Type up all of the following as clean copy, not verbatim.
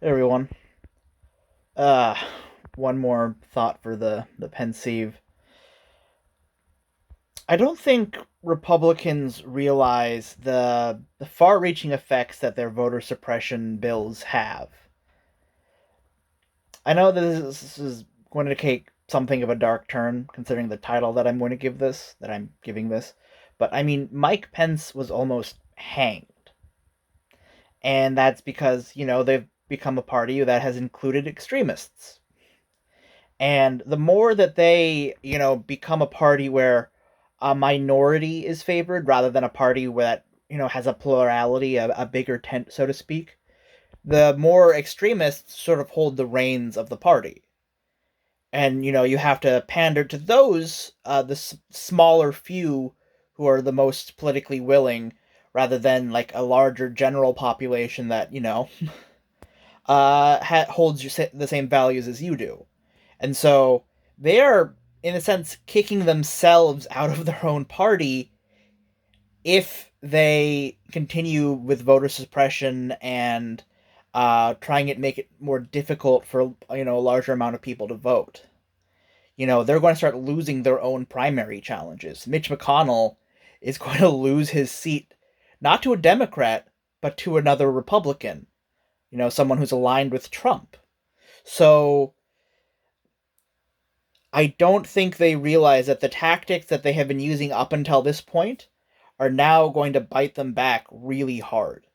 Hey everyone. Uh, One more thought for the pensieve. I don't think Republicans realize the far-reaching effects that their voter suppression bills have. I know that this is going to take something of a dark turn, considering the title that I'm going to give this, that I'm giving this. But I mean, Mike Pence was almost hanged, and that's because they've become a party that has included extremists. And the more that they, become a party where a minority is favored rather than a party that, has a plurality, a bigger tent, so to speak, the more extremists sort of hold the reins of the party. And, you have to pander to those, smaller few who are the most politically willing rather than like a larger general population that, holds the same values as you do. And so they are, in a sense, kicking themselves out of their own party if they continue with voter suppression and trying to make it more difficult for a larger amount of people to vote. They're going to start losing their own primary challenges. Mitch McConnell is going to lose his seat, not to a Democrat, but to another Republican. Someone who's aligned with Trump. So I don't think they realize that the tactics that they have been using up until this point are now going to bite them back really hard.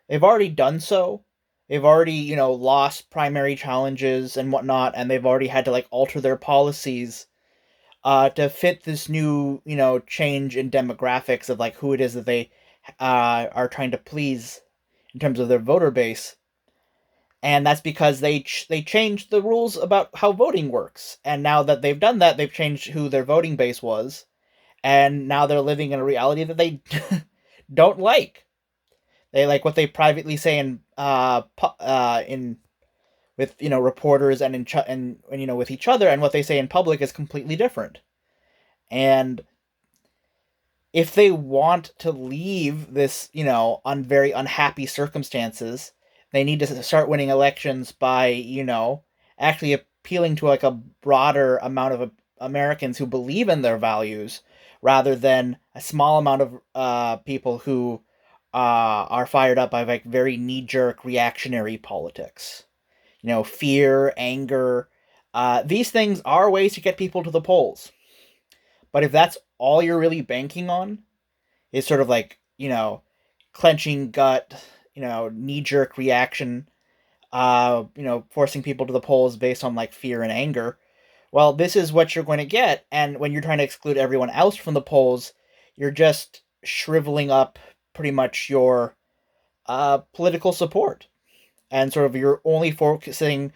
They've already done so. They've already, lost primary challenges and whatnot, and they've already had to like alter their policies to fit this new, change in demographics of like who it is that they are trying to please in terms of their voter base. And that's because they changed the rules about how voting works. And now that they've done that, they've changed who their voting base was, and now they're living in a reality that they don't like. They like what they privately say in with reporters and and with each other, and what they say in public is completely different. And if they want to leave this, on very unhappy circumstances, they need to start winning elections by, actually appealing to like a broader amount of Americans who believe in their values rather than a small amount of people who are fired up by like very knee jerk reactionary politics. Fear, anger. These things are ways to get people to the polls. But if that's all you're really banking on, is sort of like, clenching gut, knee jerk reaction, forcing people to the polls based on like fear and anger. Well, this is what you're going to get. And when you're trying to exclude everyone else from the polls, you're just shriveling up pretty much your political support. And sort of you're only focusing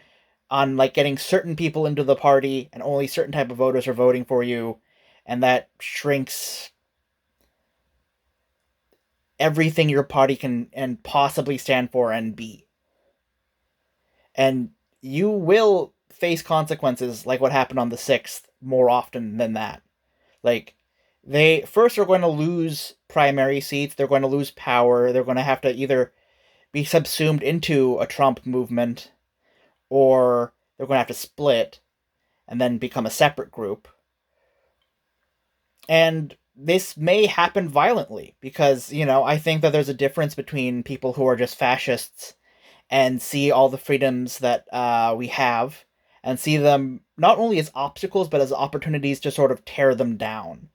on like getting certain people into the party and only certain type of voters are voting for you. And that shrinks everything your party can and possibly stand for and be. And you will face consequences like what happened on the 6th more often than that. Like, they first are going to lose primary seats, they're going to lose power, they're going to have to either be subsumed into a Trump movement or they're going to have to split and then become a separate group. And this may happen violently because, I think that there's a difference between people who are just fascists and see all the freedoms that we have and see them not only as obstacles but as opportunities to sort of tear them down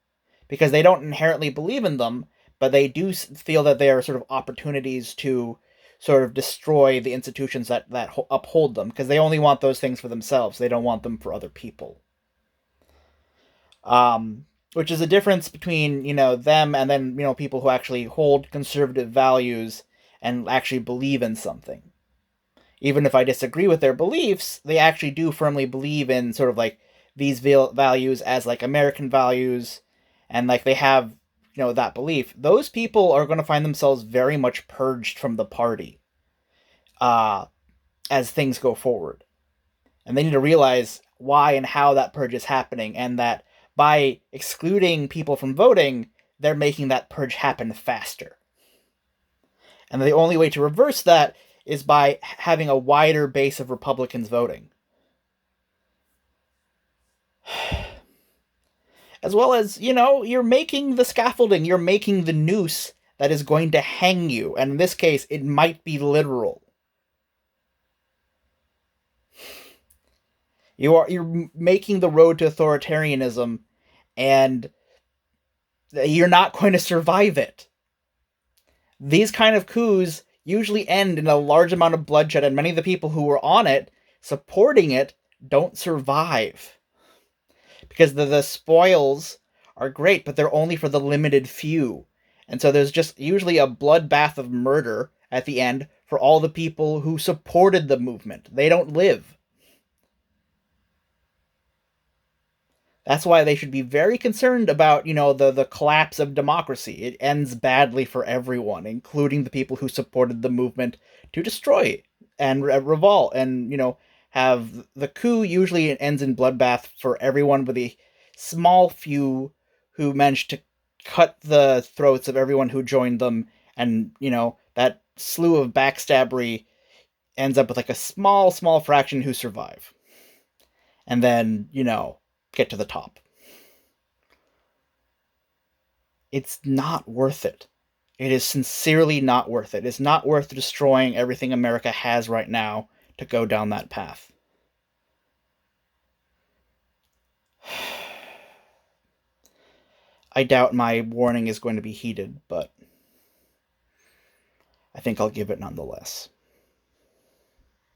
because they don't inherently believe in them, but they do feel that they are sort of opportunities to sort of destroy the institutions that uphold them because they only want those things for themselves. They don't want them for other people. Which is a difference between them and then people who actually hold conservative values and actually believe in something. Even if I disagree with their beliefs, they actually do firmly believe in sort of like these values as like American values, and like they have that belief. Those people are going to find themselves very much purged from the party uh, as things go forward, and they need to realize why and how that purge is happening, and that by excluding people from voting, they're making that purge happen faster. And the only way to reverse that is by having a wider base of Republicans voting. As well as, you're making the scaffolding, you're making the noose that is going to hang you. And in this case, it might be literal. You're making the road to authoritarianism, and you're not going to survive it. These kind of coups usually end in a large amount of bloodshed, and many of the people who were on it, supporting it, don't survive. Because the spoils are great, but they're only for the limited few. And so there's just usually a bloodbath of murder at the end for all the people who supported the movement. They don't live. That's why they should be very concerned about, the collapse of democracy. It ends badly for everyone, including the people who supported the movement to destroy and revolt and, have the coup usually ends in bloodbath for everyone with a small few who managed to cut the throats of everyone who joined them, and, that slew of backstabbery ends up with like a small fraction who survive. And then, get to the top. It's not worth it. It is sincerely not worth it. It's not worth destroying everything America has right now to go down that path. I doubt my warning is going to be heeded, but I think I'll give it nonetheless.